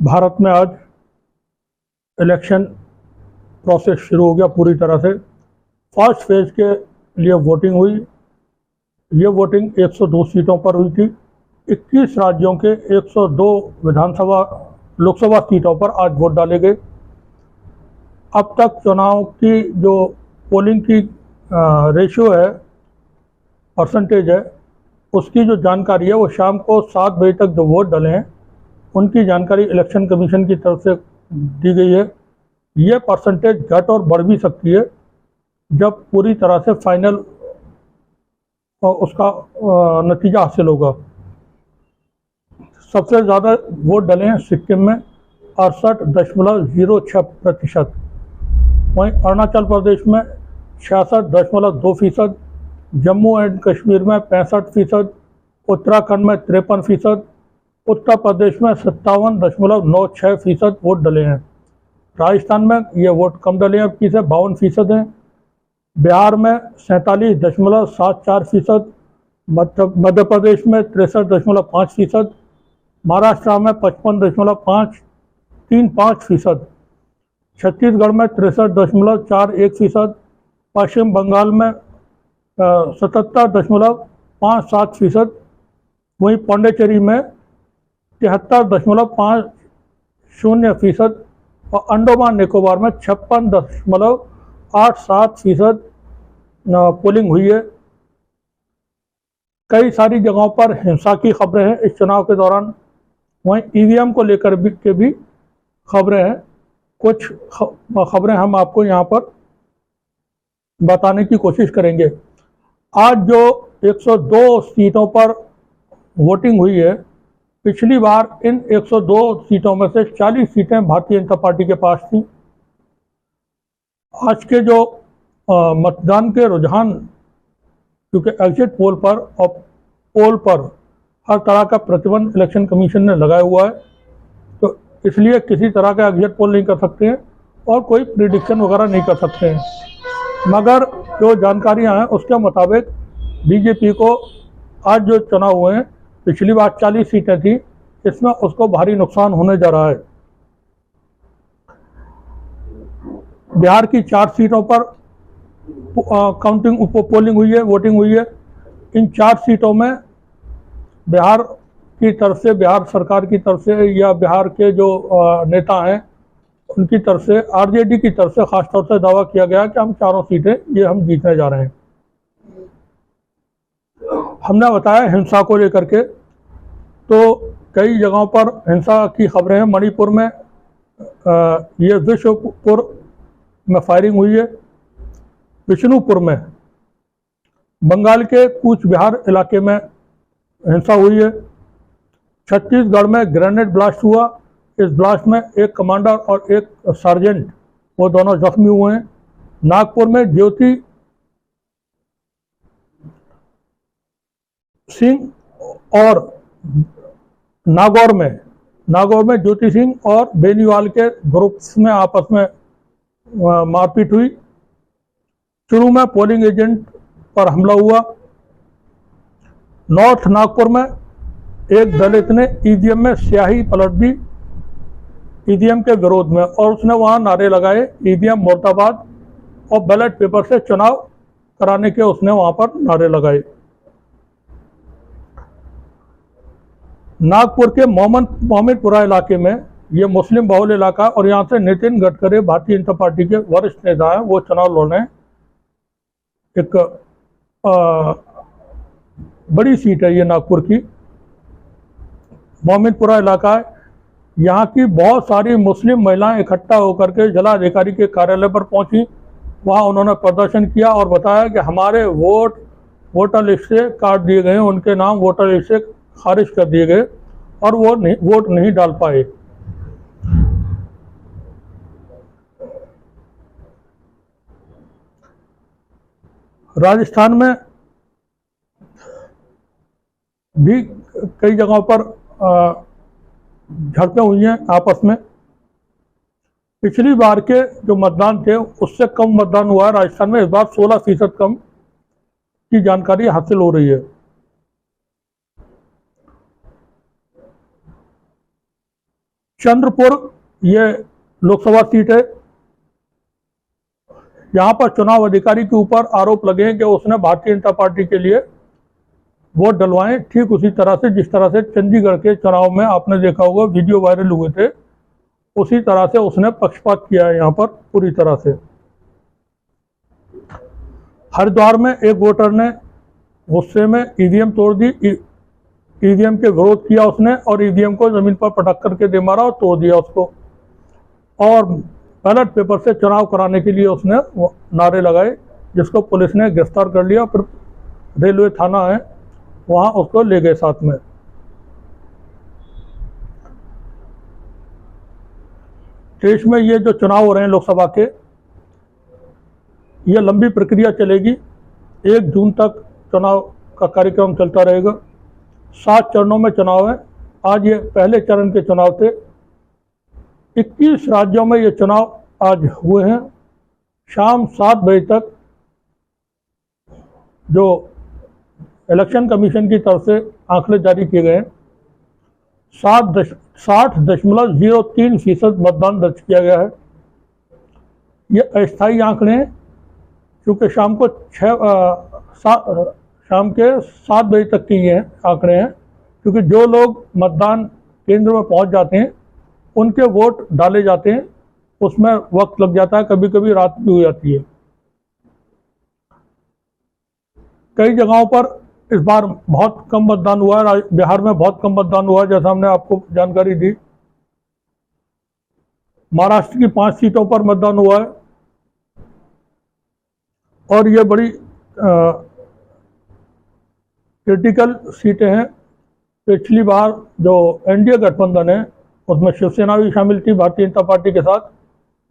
भारत में आज election process शुरू हो गया पूरी तरह से। फर्स्ट फेज के लिए वोटिंग हुई। ये वोटिंग 102 सीटों पर हुई थी। 21 राज्यों के 102 विधानसभा लोकसभा सीटों पर आज वोट डाले गए। अब तक चुनाव की जो पोलिंग की रेशियो है, परसेंटेज है, उसकी जो जानकारी है वो शाम को 7 बजे तक जो वोट डाले हैं उनकी जानकारी इलेक्शन कमीशन की तरफ से दी गई है। ये परसेंटेज घट और बढ़ भी सकती है जब पूरी तरह से फाइनल उसका नतीजा हासिल होगा। सबसे ज़्यादा वोट डले हैं सिक्किम में 68.06%, वहीं अरुणाचल प्रदेश में 66.2%, जम्मू एंड कश्मीर में 65%, उत्तराखंड में 53%, उत्तर प्रदेश में 57.96% वोट डले हैं। राजस्थान में ये वोट कम डले हैं, 52% हैं। बिहार में 47.74%, मध्य प्रदेश में 63.5%, महाराष्ट्र में 55.535%, छत्तीसगढ़ में 63.41%, पश्चिम बंगाल में 77.57%, वहीं पौंडीचेरी में 73.50% और अंडमान निकोबार में 56.87% पोलिंग हुई है। कई सारी जगहों पर हिंसा की खबरें हैं इस चुनाव के दौरान। वहीं ईवीएम को लेकर भी खबरें हैं। कुछ खबरें हम आपको यहाँ पर बताने की कोशिश करेंगे। आज जो 102 सीटों पर वोटिंग हुई है, पिछली बार इन 102 सीटों में से 40 सीटें भारतीय जनता पार्टी के पास थी। आज के जो मतदान के रुझान, क्योंकि एग्जिट पोल पर और पोल पर हर तरह का प्रतिबंध इलेक्शन कमीशन ने लगाया हुआ है, तो इसलिए किसी तरह का एग्जिट पोल नहीं कर सकते हैं और कोई प्रिडिक्शन वगैरह नहीं कर सकते हैं। मगर जो जानकारियां हैं उसके मुताबिक बीजेपी को आज जो चुनाव हुए हैं, पिछली बार 40 सीटें थी, इसमें उसको भारी नुकसान होने जा रहा है। बिहार की 4 सीटों पर पोलिंग हुई है, वोटिंग हुई है। इन 4 सीटों में बिहार की तरफ से, बिहार सरकार की तरफ से या बिहार के जो नेता हैं उनकी तरफ से, आरजेडी की तरफ से खासतौर से दावा किया गया कि हम चारों सीटें ये हम जीतने जा रहे हैं। हमने बताया हिंसा को लेकर के, तो कई जगहों पर हिंसा की खबरें हैं। मणिपुर में ये विश्वपुर में फायरिंग हुई है, विष्णुपुर में, बंगाल के कूच बिहार इलाके में हिंसा हुई है, छत्तीसगढ़ में ग्रेनेड ब्लास्ट हुआ। इस ब्लास्ट में एक कमांडर और एक सार्जेंट, वो दोनों जख्मी हुए हैं। नागपुर में ज्योति सिंह और नागौर में ज्योति सिंह और बेनीवाल के ग्रुप्स में आपस में मारपीट हुई। चुरू में पोलिंग एजेंट पर हमला हुआ। नॉर्थ नागपुर में एक दलित ने ईवीएम में स्याही पलट दी ईवीएम के विरोध में, और उसने वहां नारे लगाए, ईवीएम मुर्दाबाद, और बैलेट पेपर से चुनाव कराने के उसने वहां पर नारे लगाए। नागपुर के मोमिनपुरा इलाके में, ये मुस्लिम बहुल इलाका, और यहाँ से नितिन गडकरी भारतीय जनता पार्टी के वरिष्ठ नेता हैं, वो चुनाव लड़ रहे हैं। एक बड़ी सीट है ये नागपुर की, मोमिनपुरा इलाका है। यहाँ की बहुत सारी मुस्लिम महिलाएं इकट्ठा होकर के जिला अधिकारी के कार्यालय पर पहुंची। वहाँ उन्होंने प्रदर्शन किया और बताया कि हमारे वोटर लिस्ट से काट दिए गए, उनके नाम वोटर लिस्ट से खारिज कर दिए गए और वो वोट नहीं डाल पाए। राजस्थान में भी कई जगहों पर झड़पें हुई हैं आपस में। पिछली बार के जो मतदान थे उससे कम मतदान हुआ है राजस्थान में। इस बार 16% कम की जानकारी हासिल हो रही है। चंद्रपुर ये लोकसभा सीट है। यहाँ पर चुनाव अधिकारी के ऊपर आरोप लगे हैं कि उसने भारतीय जनता पार्टी के लिए वोट डलवाए, ठीक उसी तरह से जिस तरह से चंडीगढ़ के चुनाव में आपने देखा होगा वीडियो वायरल हुए थे, उसी तरह से उसने पक्षपात किया है यहाँ पर पूरी तरह से। हरिद्वार में एक वोटर ने गुस्से में ईवीएम तोड़ दी, ईवीएम के विरोध किया उसने और ईवीएम को जमीन पर पटक करके दे मारा और तोड़ दिया उसको, और बैलेट पेपर से चुनाव कराने के लिए उसने नारे लगाए, जिसको पुलिस ने गिरफ्तार कर लिया। फिर रेलवे थाना है वहां उसको ले गए साथ में। देश में ये जो चुनाव हो रहे हैं लोकसभा के, ये लंबी प्रक्रिया चलेगी। 1 जून तक चुनाव का कार्यक्रम चलता रहेगा। 7 चरणों में चुनाव है। आज ये पहले चरण के चुनाव थे। 21 राज्यों में ये चुनाव आज हुए हैं। शाम 7 बजे तक जो इलेक्शन कमीशन की तरफ से आंकड़े जारी किए गए हैं, 60.03% मतदान दर्ज किया गया है। ये अस्थायी आंकड़े हैं, क्योंकि शाम के 7 बजे तक के ये आंकड़े हैं, क्योंकि जो लोग मतदान केंद्र में पहुंच जाते हैं उनके वोट डाले जाते हैं, उसमें वक्त लग जाता है, कभी कभी रात भी हो जाती है। कई जगहों पर इस बार बहुत कम मतदान हुआ है। बिहार में बहुत कम मतदान हुआ है, जैसा हमने आपको जानकारी दी। महाराष्ट्र की 5 सीटों पर मतदान हुआ है और ये बड़ी क्रिटिकल सीटें हैं। पिछली बार जो एनडीए गठबंधन है उसमें शिवसेना भी शामिल थी भारतीय जनता पार्टी के साथ,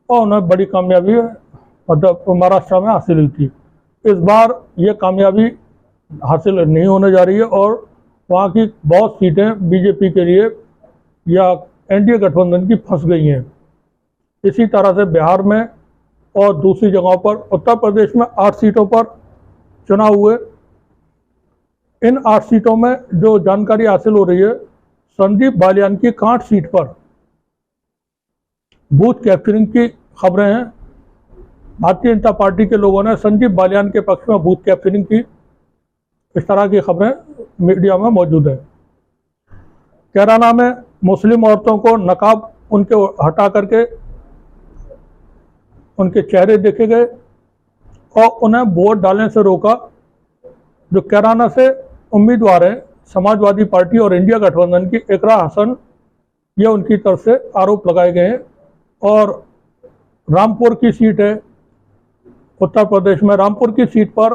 और उन्हें बड़ी कामयाबी मतलब महाराष्ट्र में हासिल हुई थी। इस बार ये कामयाबी हासिल नहीं होने जा रही है और वहाँ की बहुत सीटें बीजेपी के लिए या एनडीए गठबंधन की फंस गई हैं। इसी तरह से बिहार में और दूसरी जगहों पर, उत्तर प्रदेश में 8 सीटों पर चुनाव हुए। इन 8 सीटों में जो जानकारी हासिल हो रही है, संदीप बालियान की कांठ सीट पर बूथ कैप्चरिंग की खबरें हैं। भारतीय जनता पार्टी के लोगों ने संदीप बालियान के पक्ष में बूथ कैप्चरिंग की, इस तरह की खबरें मीडिया में मौजूद है। कैराना में मुस्लिम औरतों को नकाब उनके हटा करके उनके चेहरे देखे गए और उन्हें वोट डालने से रोका। जो कैराना से उम्मीदवार हैं समाजवादी पार्टी और इंडिया गठबंधन की, इकरा हसन, ये उनकी तरफ से आरोप लगाए गए हैं। और रामपुर की सीट है उत्तर प्रदेश में, रामपुर की सीट पर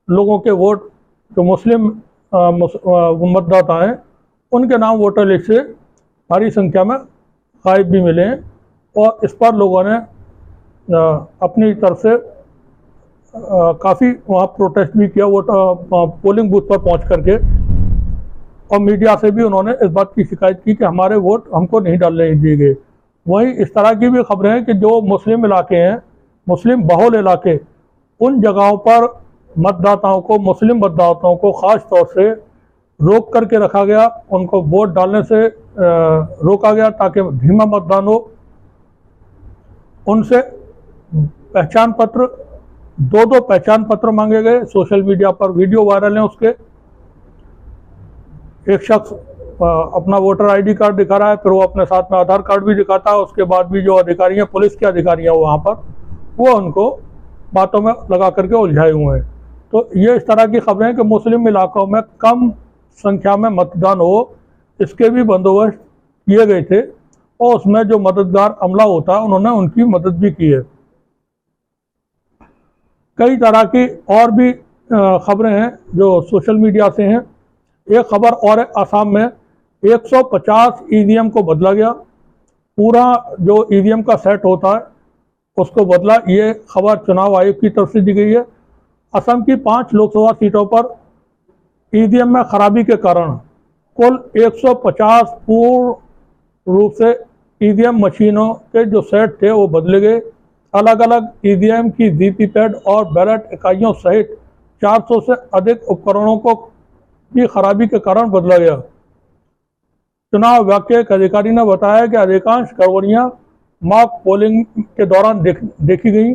लोगों के वोट, जो मुस्लिम मतदाता हैं, उनके नाम वोटर लिस्ट से भारी संख्या में गायब भी मिले हैं और इस पर लोगों ने अपनी तरफ से काफ़ी वहाँ प्रोटेस्ट भी किया वोट पोलिंग बूथ पर पहुँच करके, और मीडिया से भी उन्होंने इस बात की शिकायत की कि हमारे वोट हमको नहीं डालने दिए गए। वहीं इस तरह की भी खबरें हैं कि जो मुस्लिम इलाके हैं, मुस्लिम बहुल इलाके, उन जगहों पर मतदाताओं को, मुस्लिम मतदाताओं को ख़ास तौर से रोक करके रखा गया, उनको वोट डालने से रोका गया ताकि धीमा मतदान हो। उनसे पहचान पत्र, 2 पहचान पत्र मांगे गए। सोशल मीडिया पर वीडियो वायरल है उसके। एक शख्स अपना वोटर आईडी कार्ड दिखा रहा है, फिर वो अपने साथ में आधार कार्ड भी दिखाता है। उसके बाद भी जो अधिकारी हैं, पुलिस के अधिकारी हैं वहाँ पर, वो उनको बातों में लगा करके उलझाए हुए हैं। तो ये इस तरह की खबरें हैं कि मुस्लिम इलाकों में कम संख्या में मतदान हो, इसके भी बंदोबस्त किए गए थे और उसमें जो मददगार अमला होता है उन्होंने उनकी मदद भी की है। कई तरह की और भी खबरें हैं जो सोशल मीडिया से हैं। एक खबर और है, आसाम में 150 ईवीएम को बदला गया। पूरा जो ईवीएम का सेट होता है उसको बदला। ये खबर चुनाव आयोग की तरफ से दी गई है। असम की 5 लोकसभा सीटों पर ईवीएम में खराबी के कारण कुल 150 पूर्ण रूप से ईवीएम मशीनों के जो सेट थे वो बदले गए। अलग अलग ईवीएम की वीवीपैट और बैलेट इकाइयों सहित 400 से अधिक उपकरणों को की खराबी के कारण बदला गया। चुनाव व्याख्या के एक अधिकारी ने बताया कि अधिकांश गड़बड़ियां मॉक पोलिंग के दौरान देखी गई,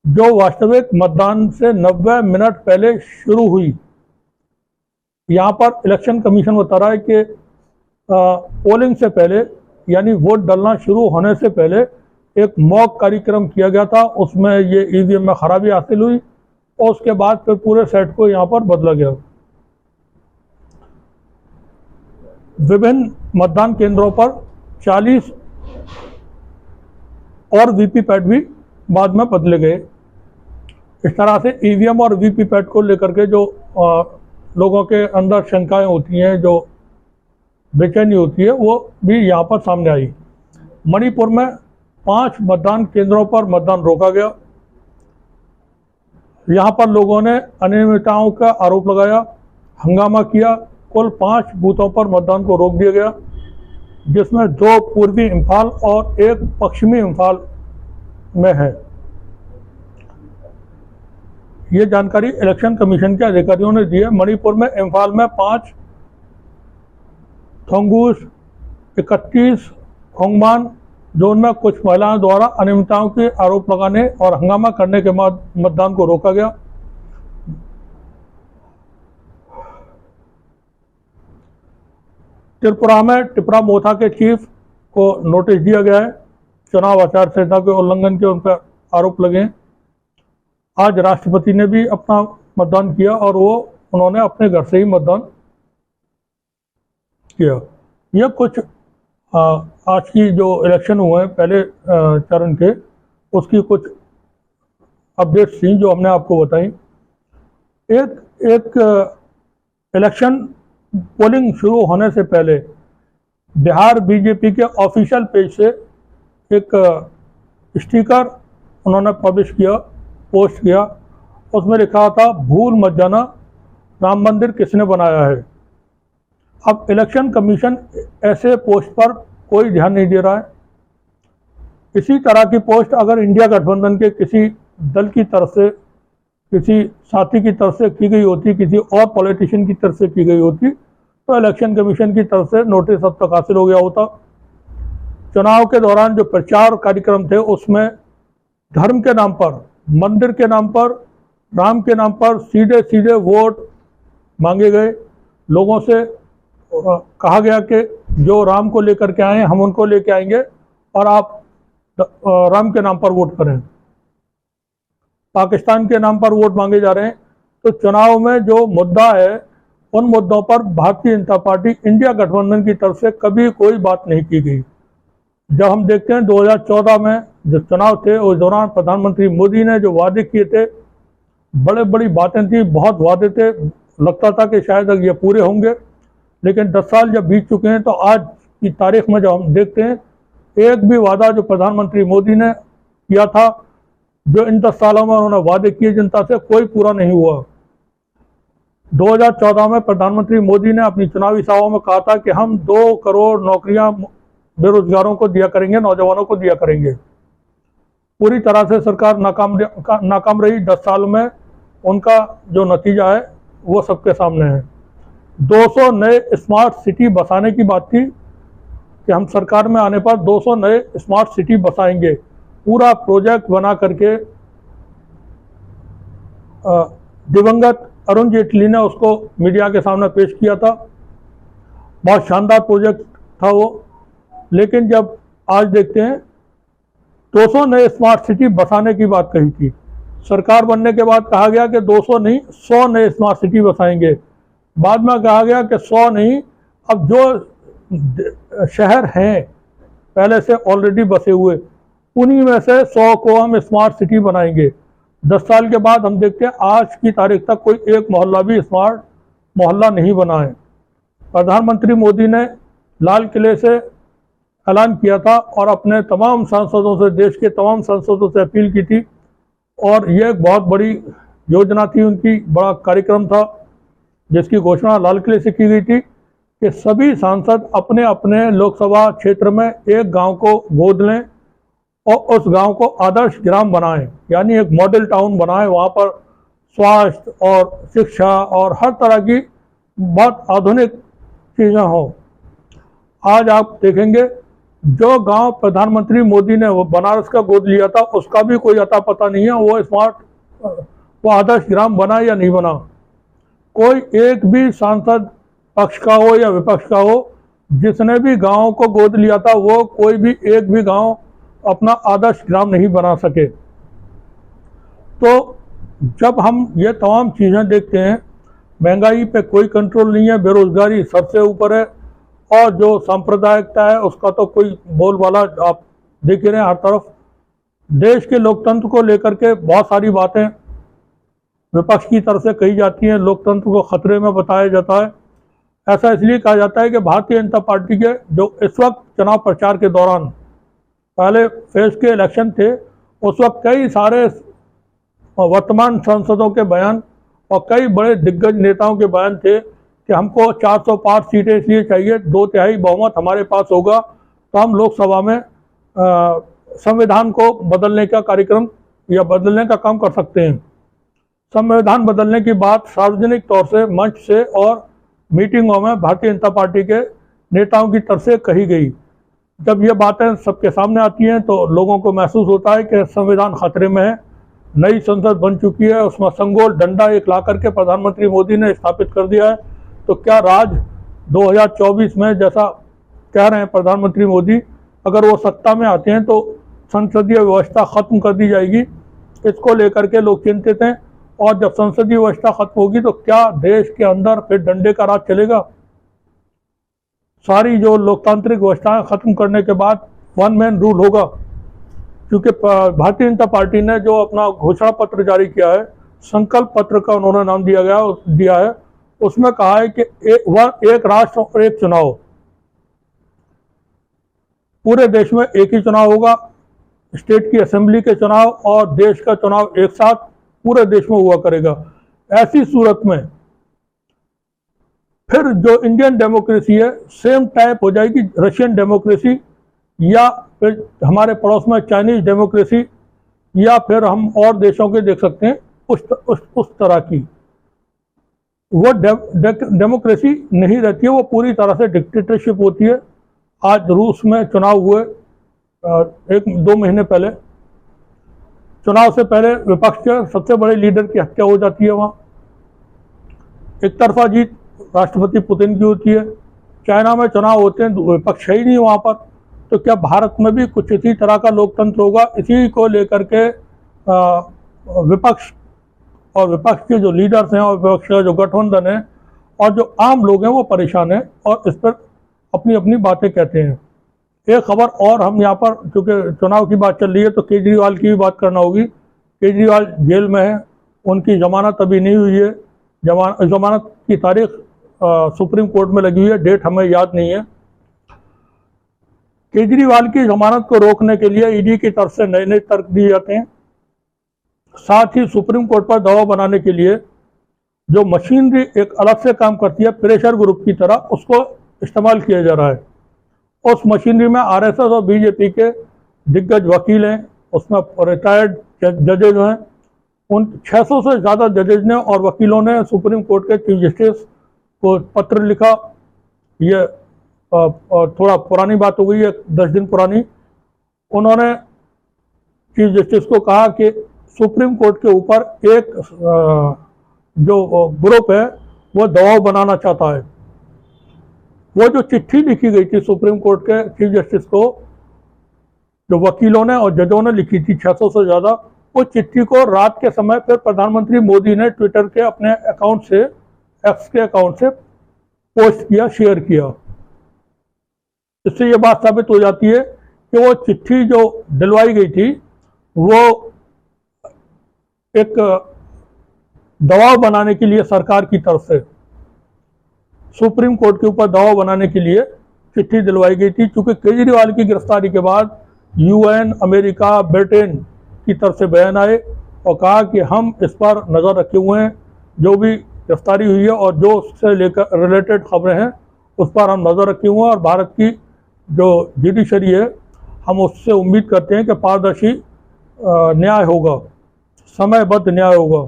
जो वास्तविक मतदान से 90 मिनट पहले शुरू हुई। यहाँ पर इलेक्शन कमीशन बता रहा है कि पोलिंग से पहले यानी वोट डालना शुरू होने से पहले एक मॉक कार्यक्रम किया गया था, उसमें ये ईवीएम में खराबी हासिल हुई और उसके बाद फिर पूरे सेट को यहाँ पर बदला गया। विभिन्न मतदान केंद्रों पर 40 और वीवीपैट भी बाद में बदले गए। इस तरह से ईवीएम और वीवीपैट को लेकर के जो लोगों के अंदर शंकाएं होती हैं, जो बेचैनी होती है, वो भी यहाँ पर सामने आई। मणिपुर में 5 मतदान केंद्रों पर मतदान रोका गया। यहाँ पर लोगों ने अनियमितताओं का आरोप लगाया, हंगामा किया। कुल 5 बूथों पर मतदान को रोक दिया गया, जिसमें 2 पूर्वी इम्फाल और 1 पश्चिमी इम्फाल में है। ये जानकारी इलेक्शन कमीशन के अधिकारियों ने दी है। मणिपुर में इम्फाल में 5, थोंगूस 31, खोंगमान जोन में कुछ महिलाओं द्वारा अनियमितताओं के आरोप लगाने और हंगामा करने के बाद मतदान को रोका गया। त्रिपुरा में टिपरा मोथा के चीफ को नोटिस दिया गया है, चुनाव आचार संहिता के उल्लंघन के उन पर आरोप लगे। आज राष्ट्रपति ने भी अपना मतदान किया और उन्होंने अपने घर से ही मतदान किया। यह कुछ आज की जो इलेक्शन हुए हैं पहले चरण के, उसकी कुछ अपडेट्स थी जो हमने आपको बताई। एक इलेक्शन पोलिंग शुरू होने से पहले बिहार बीजेपी के ऑफिशियल पेज से एक स्टिकर उन्होंने पब्लिश किया, पोस्ट किया। उसमें लिखा था, भूल मत जाना राम मंदिर किसने बनाया है। अब इलेक्शन कमीशन ऐसे पोस्ट पर कोई ध्यान नहीं दे रहा है। इसी तरह की पोस्ट अगर इंडिया गठबंधन के किसी दल की तरफ से, किसी साथी की तरफ से की गई होती, किसी और पॉलिटिशियन की तरफ से की गई होती, तो इलेक्शन कमीशन की तरफ से नोटिस अब तक हासिल हो गया होता। चुनाव के दौरान जो प्रचार कार्यक्रम थे, उसमें धर्म के नाम पर, मंदिर के नाम पर, राम के नाम पर सीधे सीधे वोट मांगे गए। लोगों से कहा गया कि जो राम को लेकर के आए हम उनको लेके आएंगे और आप राम के नाम पर वोट करें। पाकिस्तान के नाम पर वोट मांगे जा रहे हैं। तो चुनाव में जो मुद्दा है, उन मुद्दों पर भारतीय जनता पार्टी इंडिया गठबंधन की तरफ से कभी कोई बात नहीं की गई। जब हम देखते हैं 2014 में जो चुनाव थे, उस दौरान प्रधानमंत्री मोदी ने जो वादे किए थे, बड़े बड़ी बातें थी, बहुत वादे थे, लगता था कि शायद ये पूरे होंगे। लेकिन 10 साल जब बीत चुके हैं, तो आज की तारीख में जब हम देखते हैं, एक भी वादा जो प्रधानमंत्री मोदी ने किया था, जो इन 10 सालों में उन्होंने वादे किए जनता से, कोई पूरा नहीं हुआ। 2014 में प्रधानमंत्री मोदी ने अपनी चुनावी सभाओं में कहा था कि हम 2 करोड़ नौकरियां बेरोजगारों को दिया करेंगे, नौजवानों को दिया करेंगे। पूरी तरह से सरकार नाकाम रही। 10 साल में उनका जो नतीजा है वो सबके सामने है। 200 नए स्मार्ट सिटी बसाने की बात थी कि हम सरकार में आने पर 200 नए स्मार्ट सिटी बसाएंगे। पूरा प्रोजेक्ट बना करके दिवंगत अरुण जेटली ने उसको मीडिया के सामने पेश किया था। बहुत शानदार प्रोजेक्ट था वो। लेकिन जब आज देखते हैं, 200 नए स्मार्ट सिटी बसाने की बात कही थी, सरकार बनने के बाद कहा गया कि 200 नहीं 100 नए स्मार्ट सिटी बसाएंगे। बाद में कहा गया कि 100 नहीं, अब जो शहर हैं पहले से ऑलरेडी बसे हुए, उन्हीं में से 100 को हम स्मार्ट सिटी बनाएंगे। 10 साल के बाद हम देखते हैं, आज की तारीख तक कोई एक मोहल्ला भी स्मार्ट मोहल्ला नहीं बना है। प्रधानमंत्री मोदी ने लाल किले से ऐलान किया था और अपने तमाम सांसदों से, देश के तमाम सांसदों से अपील की थी, और यह एक बहुत बड़ी योजना थी उनकी, बड़ा कार्यक्रम था, जिसकी घोषणा लाल किले से की गई थी कि सभी सांसद अपने अपने लोकसभा क्षेत्र में एक गांव को गोद लें और उस गांव को आदर्श ग्राम बनाएं, यानी एक मॉडल टाउन बनाएं। वहाँ पर स्वास्थ्य और शिक्षा और हर तरह की बहुत आधुनिक चीज़ें हों। आज आप देखेंगे जो गांव प्रधानमंत्री मोदी ने वो बनारस का गोद लिया था उसका भी कोई अता पता नहीं है, वो आदर्श ग्राम बना या नहीं बना। कोई एक भी सांसद पक्ष का हो या विपक्ष का हो, जिसने भी गांव को गोद लिया था वो कोई भी एक भी गांव अपना आदर्श ग्राम नहीं बना सके। तो जब हम ये तमाम चीज़ें देखते हैं, महंगाई पे कोई कंट्रोल नहीं है, बेरोजगारी सबसे ऊपर है, और जो सांप्रदायिकता है उसका तो कोई बोलबाला आप देख रहे हैं हर तरफ। देश के लोकतंत्र को लेकर के बहुत सारी बातें विपक्ष की तरफ से कही जाती हैं, लोकतंत्र को खतरे में बताया जाता है। ऐसा इसलिए कहा जाता है कि भारतीय जनता पार्टी के जो इस वक्त चुनाव प्रचार के दौरान पहले फेज के इलेक्शन थे, उस वक्त कई सारे वर्तमान सांसदों के बयान और कई बड़े दिग्गज नेताओं के बयान थे कि हमको 405 सीटें इसलिए चाहिए, 2/3 बहुमत हमारे पास होगा तो हम लोकसभा में संविधान को बदलने का कार्यक्रम या बदलने का काम कर सकते हैं। संविधान बदलने की बात सार्वजनिक तौर से मंच से और मीटिंगों में भारतीय जनता पार्टी के नेताओं की तरफ से कही गई। जब ये बातें सबके सामने आती हैं तो लोगों को महसूस होता है कि संविधान खतरे में है। नई संसद बन चुकी है, उसमें संगोल डंडा एक ला करके प्रधानमंत्री मोदी ने स्थापित कर दिया है। तो क्या राज 2024 में जैसा कह रहे हैं प्रधानमंत्री मोदी, अगर वो सत्ता में आते हैं तो संसदीय व्यवस्था खत्म कर दी जाएगी, इसको लेकर के लोग चिंतित हैं। और जब संसदीय व्यवस्था खत्म होगी तो क्या देश के अंदर फिर डंडे का राज चलेगा? सारी जो लोकतांत्रिक व्यवस्थाएं खत्म करने के बाद वन मैन रूल होगा, क्योंकि भारतीय जनता पार्टी ने जो अपना घोषणा पत्र जारी किया है, संकल्प पत्र का उन्होंने नाम दिया है, उसमें कहा है कि एक राष्ट्र और एक चुनाव। पूरे देश में एक ही चुनाव होगा, स्टेट की असेंबली के चुनाव और देश का चुनाव एक साथ पूरे देश में हुआ करेगा। ऐसी सूरत में फिर जो इंडियन डेमोक्रेसी है सेम टाइप हो जाएगी रशियन डेमोक्रेसी, या फिर हमारे पड़ोस में चाइनीज डेमोक्रेसी, या फिर हम और देशों के देख सकते हैं उस तरह की। वो डेमोक्रेसी नहीं रहती है, वो पूरी तरह से डिक्टेटरशिप होती है। आज रूस में चुनाव हुए 1-2 महीने पहले, चुनाव से पहले विपक्ष के सबसे बड़े लीडर की हत्या हो जाती है। वहाँ एक तरफा जीत राष्ट्रपति पुतिन की होती है। चाइना में चुनाव होते हैं, विपक्ष है ही नहीं वहाँ पर। तो क्या भारत में भी कुछ इसी तरह का लोकतंत्र होगा? इसी को लेकर के विपक्ष और विपक्ष के जो लीडर्स हैं और विपक्ष का जो गठबंधन है और जो आम लोग हैं वो परेशान हैं और इस पर अपनी अपनी बातें कहते हैं। एक खबर और हम यहाँ पर, क्योंकि चुनाव की बात चल रही है तो केजरीवाल की भी बात करना होगी। केजरीवाल जेल में है, उनकी जमानत अभी नहीं हुई है। जमानत की तारीख सुप्रीम कोर्ट में लगी हुई है, डेट हमें याद नहीं है। केजरीवाल की जमानत को रोकने के लिए ईडी की तरफ से नए नए तर्क दिए जाते हैं। साथ ही सुप्रीम कोर्ट पर दबाव बनाने के लिए जो मशीनरी एक अलग से काम करती है प्रेशर ग्रुप की तरह, उसको इस्तेमाल किया जा रहा है। उस मशीनरी में आरएसएस और बीजेपी के दिग्गज वकील हैं, उसमें रिटायर्ड जजेज हैं। उन 600 से ज़्यादा जजेज ने और वकीलों ने सुप्रीम कोर्ट के चीफ जस्टिस को पत्र लिखा। ये थोड़ा पुरानी बात हो गई है, 10 दिन पुरानी। उन्होंने चीफ जस्टिस को कहा कि सुप्रीम कोर्ट के ऊपर एक जो ग्रुप है वो दबाव बनाना चाहता है। वो जो चिट्ठी लिखी गई थी सुप्रीम कोर्ट के चीफ जस्टिस को, जो वकीलों ने और जजों ने लिखी थी 600 से ज़्यादा, उस चिट्ठी को रात के समय फिर प्रधानमंत्री मोदी ने ट्विटर के अपने अकाउंट से, एक्स के अकाउंट से पोस्ट किया, शेयर किया। इससे ये बात साबित हो जाती है कि वो चिट्ठी जो दिलवाई गई थी वो एक दबाव बनाने के लिए सरकार की तरफ से सुप्रीम कोर्ट के ऊपर दबाव बनाने के लिए चिट्ठी दिलवाई गई थी। क्योंकि केजरीवाल की गिरफ्तारी के बाद यूएन, अमेरिका, ब्रिटेन की तरफ से बयान आए और कहा कि हम इस पर नज़र रखे हुए हैं, जो भी गिरफ्तारी हुई है और जो उससे लेकर रिलेटेड खबरें हैं उस पर हम नज़र रखे हुए हैं। और भारत की जो जुडिशरी है, हम उससे उम्मीद करते हैं कि पारदर्शी न्याय होगा, समयबद्ध न्याय होगा।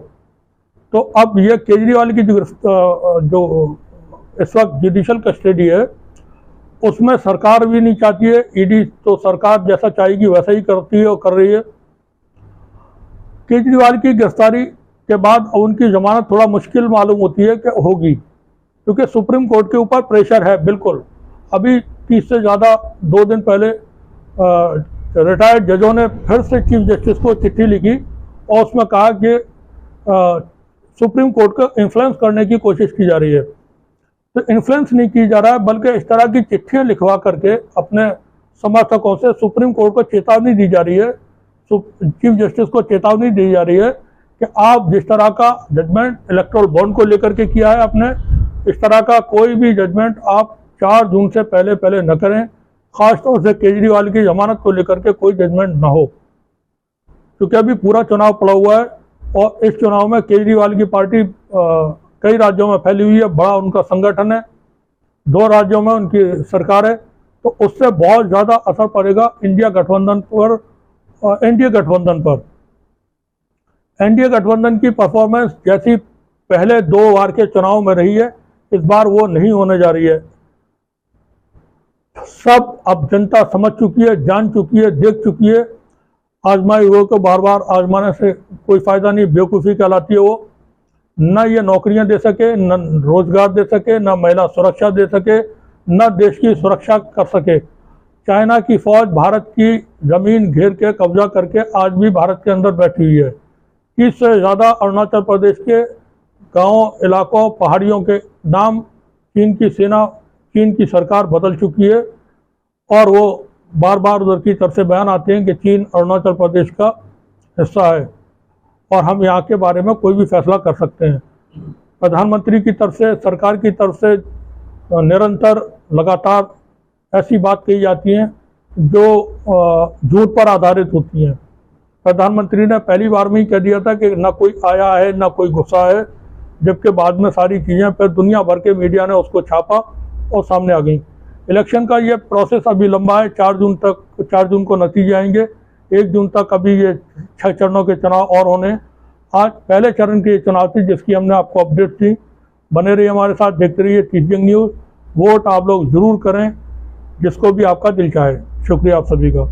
तो अब ये केजरीवाल की जो इस वक्त जुडिशल कस्टडी है, उसमें सरकार भी नहीं चाहती है, ईडी तो सरकार जैसा चाहेगी वैसा ही करती है और कर रही है। केजरीवाल की गिरफ्तारी के बाद उनकी जमानत थोड़ा मुश्किल मालूम होती है कि होगी, क्योंकि सुप्रीम कोर्ट के ऊपर प्रेशर है। बिल्कुल अभी 30 से ज़्यादा 2 दिन पहले रिटायर्ड जजों ने फिर से चीफ जस्टिस को चिट्ठी लिखी और उसमें कहा कि सुप्रीम कोर्ट को इन्फ्लुएंस करने की कोशिश की जा रही है। तो इन्फ्लुएंस नहीं की जा रहा है, बल्कि इस तरह की चिट्ठियां लिखवा करके अपने समर्थकों से सुप्रीम कोर्ट को चेतावनी दी जा रही है, चीफ जस्टिस को चेतावनी दी जा रही है कि आप जिस तरह का जजमेंट इलेक्टोरल बॉन्ड को लेकर के किया है आपने, इस तरह का कोई भी जजमेंट आप 4 जून से पहले न करें। खासतौर से केजरीवाल की जमानत को लेकर के कोई जजमेंट ना हो, क्योंकि अभी पूरा चुनाव पड़ा हुआ है और इस चुनाव में केजरीवाल की पार्टी कई राज्यों में फैली हुई है, बड़ा उनका संगठन है, 2 राज्यों में उनकी सरकार है, तो उससे बहुत ज़्यादा असर पड़ेगा एनडीए गठबंधन पर। एनडीए गठबंधन की परफॉर्मेंस जैसी पहले 2 बार के चुनाव में रही है, इस बार वो नहीं होने जा रही है। सब अब जनता समझ चुकी है, जान चुकी है, देख चुकी है। आजमाए हुए को बार बार आजमाने से कोई फायदा नहीं, बेवकूफ़ी कहलाती है वो। न ये नौकरियां दे सके, न रोजगार दे सके, न महिला सुरक्षा दे सके, न देश की सुरक्षा कर सके। चाइना की फौज भारत की जमीन घेर के कब्जा करके आज भी भारत के अंदर बैठी हुई है। 30 से ज़्यादा अरुणाचल प्रदेश के गांव इलाकों पहाड़ियों के नाम चीन की सेना, चीन की सरकार बदल चुकी है और वो बार बार उधर की तरफ से बयान आते हैं कि चीन अरुणाचल प्रदेश का हिस्सा है और हम यहाँ के बारे में कोई भी फैसला कर सकते हैं। प्रधानमंत्री की तरफ से, सरकार की तरफ से निरंतर लगातार ऐसी बात कही जाती हैं जो झूठ पर आधारित होती हैं। प्रधानमंत्री ने पहली बार में ही कह दिया था कि ना कोई आया है ना कोई गुस्सा है, जबकि बाद में सारी चीज़ें फिर दुनिया भर के मीडिया ने उसको छापा और सामने आ गई। इलेक्शन का ये प्रोसेस अभी लंबा है, 4 जून को नतीजे आएंगे, 1 जून तक अभी ये 6 चरणों के चुनाव और होने। आज पहले चरण के चुनाव थी जिसकी हमने आपको अपडेट दी। बने रहिए हमारे साथ, देखते रहिए तीसजंग न्यूज़। वोट आप लोग ज़रूर करें जिसको भी आपका दिल चाहे। शुक्रिया आप सभी का।